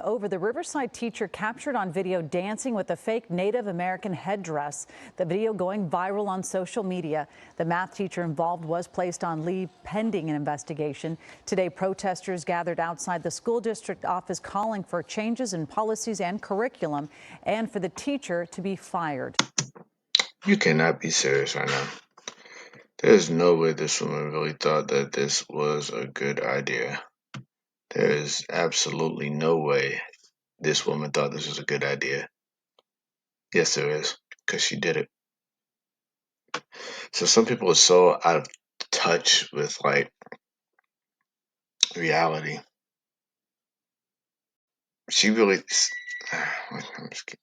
Over the Riverside teacher captured on video dancing with a fake Native American headdress. The video going viral on social media. The math teacher involved was placed on leave pending an investigation. Today, protesters gathered outside the school district office calling for changes in policies and curriculum and for the teacher to be fired. You cannot be serious right now. There's no way this woman really thought that this was a good idea. There is absolutely no way this woman thought this was a good idea. Yes, there is, because she did it. So some people are so out of touch with like reality. She really. I'm just kidding.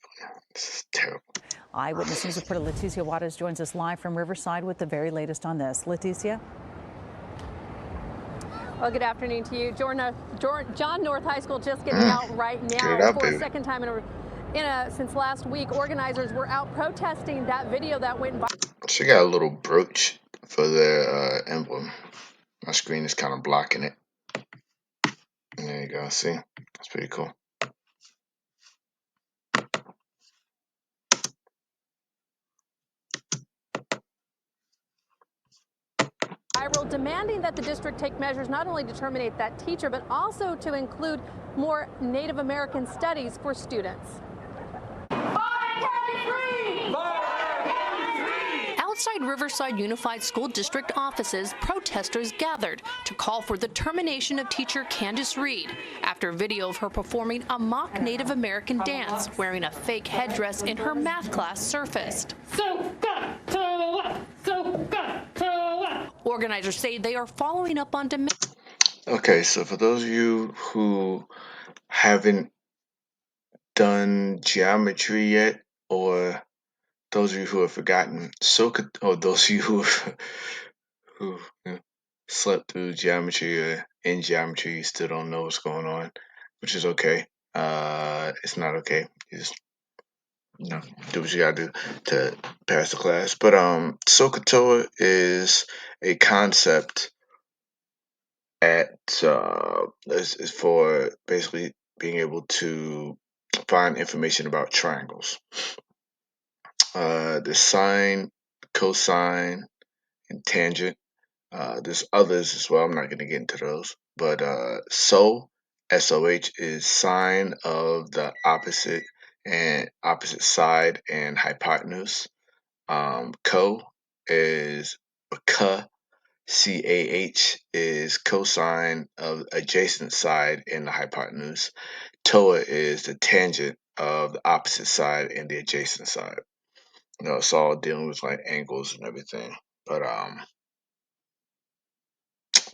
This is terrible. Eyewitness News reporter Leticia Juarez joins us live from Riverside with the very latest on this. Leticia? Well, good afternoon to you. John North High School just getting out right now out, for baby. a second time since last week. Organizers were out protesting that video that went viral. She got a little brooch for their emblem. My screen is kind of blocking it. And there you go. See? That's pretty cool. Demanding that the district take measures not only to terminate that teacher, but also to include more Native American studies for students. Outside Riverside Unified School District offices, protesters gathered to call for the termination of teacher Candace Reed after video of her performing a mock Native American dance wearing a fake headdress in her math class surfaced. Organizers say they are following up on demand. Okay, so for those of you who haven't done geometry yet, or those of you who have forgotten, or those of you who slept through geometry or in geometry, you still don't know what's going on, which is okay. It's not okay. You just do what you gotta do to pass the class. But SOHCAHTOA is a concept is for basically being able to find information about triangles. The sine, cosine, and tangent. There's others as well. I'm not going to get into those. But SOH is sine of the opposite side and hypotenuse. Co is CAH is cosine of adjacent side and the hypotenuse. TOA is the tangent of the opposite side and the adjacent side. It's all dealing with like angles and everything. But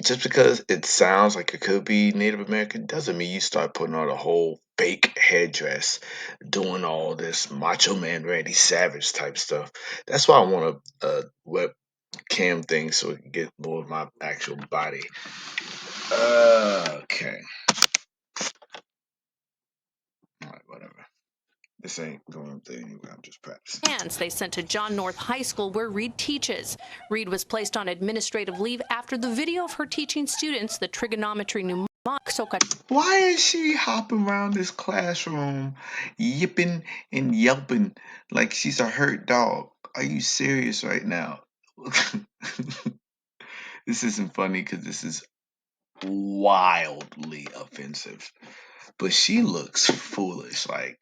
just because it sounds like it could be Native American doesn't mean you start putting on a whole fake headdress, doing all this Macho Man Randy Savage type stuff. That's why I want a webcam thing so it can get more of my actual body. Okay. Alright, whatever. This ain't going through anywhere. I'm just practicing. Hands they sent to John North High School where Reed teaches. Reed was placed on administrative leave after the video of her teaching students the trigonometry mnemonic SOHCAHTOA. Why is she hopping around this classroom, yipping and yelping like she's a hurt dog? Are you serious right now? This isn't funny because this is wildly offensive. But she looks foolish. Like,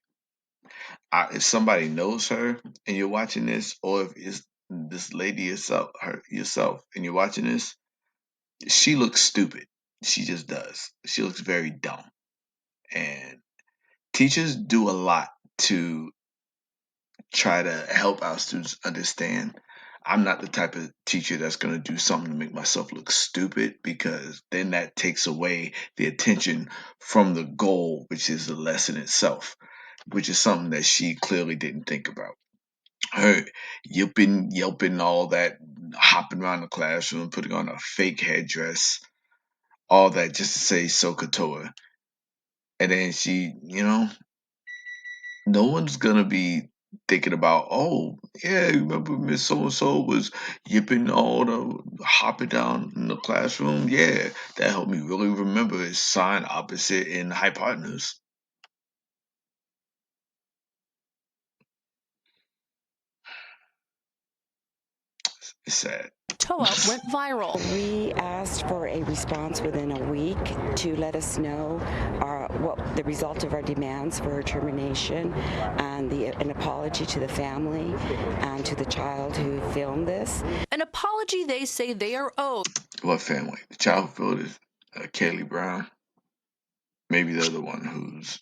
if somebody knows her and you're watching this, or if it's this lady yourself, and you're watching this, she looks stupid. She just does. She looks very dumb. And teachers do a lot to try to help our students understand. I'm not the type of teacher that's going to do something to make myself look stupid, because then that takes away the attention from the goal, which is the lesson itself, which is something that she clearly didn't think about. Her yipping, yelping, all that, hopping around the classroom, putting on a fake headdress, all that just to say SOHCAHTOA. And then she, no one's gonna be thinking about, oh yeah, remember Miss So and So was yipping all the hopping down in the classroom. Yeah, that helped me really remember his sine, opposite, and hypotenuse. It's sad. TOA went viral. We asked for a response within a week to let us know what the result of our demands for her termination and an apology to the family and to the child who filmed this. An apology they say they are owed. What family? The child who filmed is Kaylee Brown. Maybe the other one who's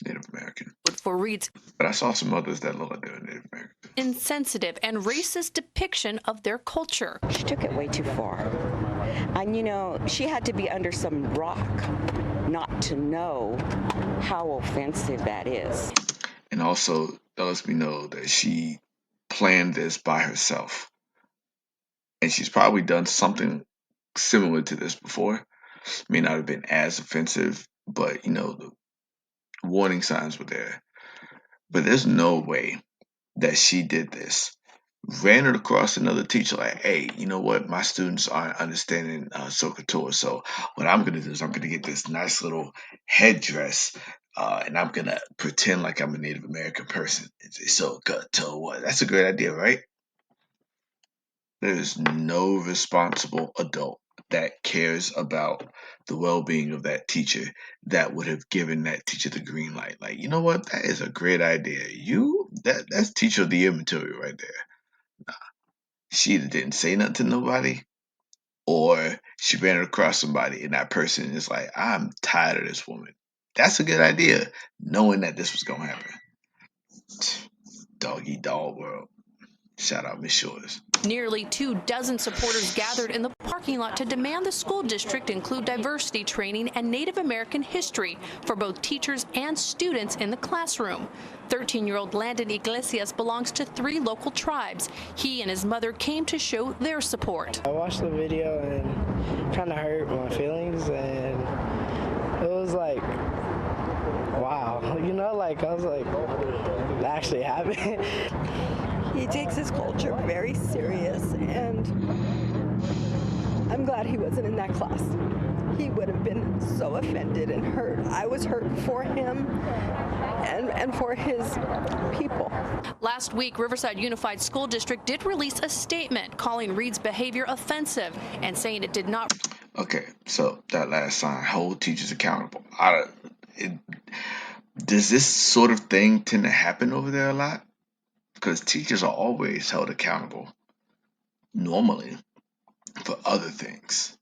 Native American. For Reed's But I saw some others that look like they were Native American. insensitive and racist depiction of their culture. She took it way too far. And she had to be under some rock not to know how offensive that is. And also, that lets me know that she planned this by herself. And she's probably done something similar to this before. May not have been as offensive, but the warning signs were there. But there's no way that she did this. Ran it across another teacher like, hey, you know what? My students aren't understanding Sokotor. So what I'm going to do is I'm going to get this nice little headdress and I'm going to pretend like I'm a Native American person. It's Sokotor. What? That's a great idea, right? There's no responsible adult that cares about the well-being of that teacher that would have given that teacher the green light. Like, you know what? That is a great idea. That's teacher of the year material right there. She either didn't say nothing to nobody or she ran it across somebody and that person is like, I'm tired of this woman. That's a good idea, knowing that this was going to happen. Dog eat dog world. Shout out Miss Shores. Nearly 24 supporters gathered in the parking lot to demand the school district include diversity training and Native American history for both teachers and students in the classroom. 13-year-old Landon Iglesias belongs to 3 local tribes. He and his mother came to show their support. I watched the video and it kind of hurt my feelings, and it was like, wow, I was like, it actually happened. He takes his culture very serious, and I'm glad he wasn't in that class. He would have been so offended and hurt. I was hurt for him and for his people. Last week, Riverside Unified School District did release a statement calling Reed's behavior offensive and saying it did not. Okay, so that last line, hold teachers accountable. Does this sort of thing tend to happen over there a lot? Because teachers are always held accountable, normally, for other things,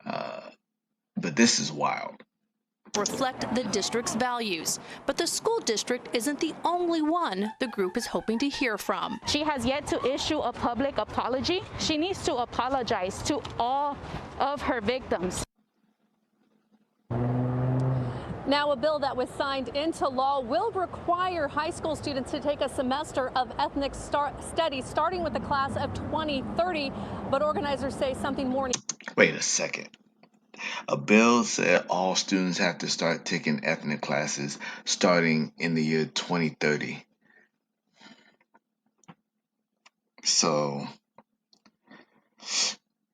but this is wild. Reflect the district's values. But the school district isn't the only one the group is hoping to hear from. She has yet to issue a public apology. She needs to apologize to all of her victims. Now, a bill that was signed into law will require high school students to take a semester of ethnic studies, starting with the class of 2030. But organizers say something more. Wait a second. A bill said all students have to start taking ethnic classes starting in the year 2030. So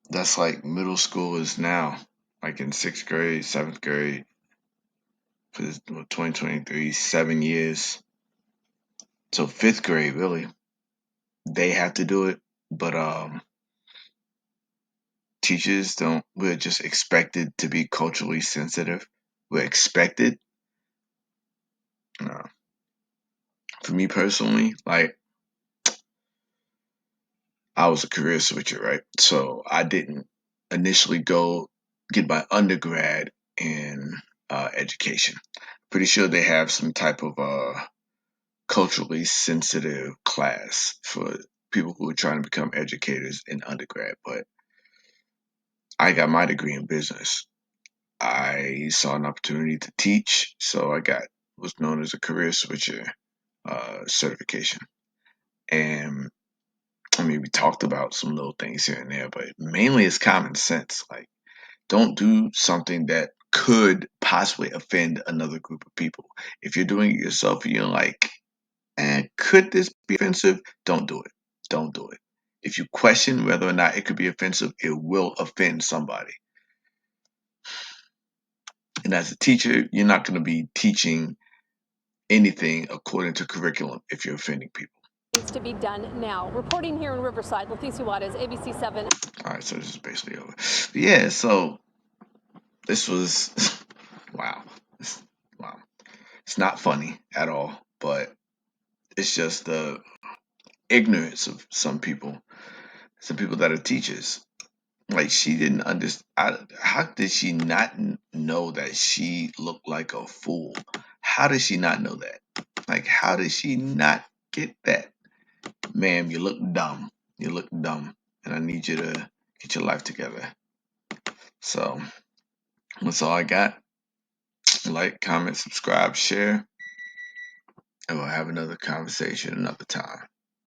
that's like middle school is now, like in 6th grade, 7th grade. Because 2023, 7 years. So 5th grade, really, they have to do it. But teachers don't. We're just expected to be culturally sensitive. We're expected. No. For me personally, like, I was a career switcher, right? So I didn't initially go get my undergrad in education. Pretty sure they have some type of culturally sensitive class for people who are trying to become educators in undergrad. But I got my degree in business. I saw an opportunity to teach, so I got what's known as a career switcher certification. And I mean, we talked about some little things here and there, but mainly it's common sense. Like, don't do something that could possibly offend another group of people. If you're doing it yourself and you're like, and could this be offensive? Don't do it. Don't do it. If you question whether or not it could be offensive, it will offend somebody. And as a teacher, you're not going to be teaching anything according to curriculum if you're offending people. needs to be done now. Reporting here in Riverside, Leticia Juarez, ABC 7. All right, so this is basically over. Yeah, so this was wow. Wow. It's not funny at all, but it's just the ignorance of some people that are teachers. Like, she didn't understand. How did she not know that she looked like a fool? How did she not know that? Like, how did she not get that? Ma'am, you look dumb. You look dumb. And I need you to get your life together. So that's all I got. Like, comment, subscribe, share. And we'll have another conversation another time.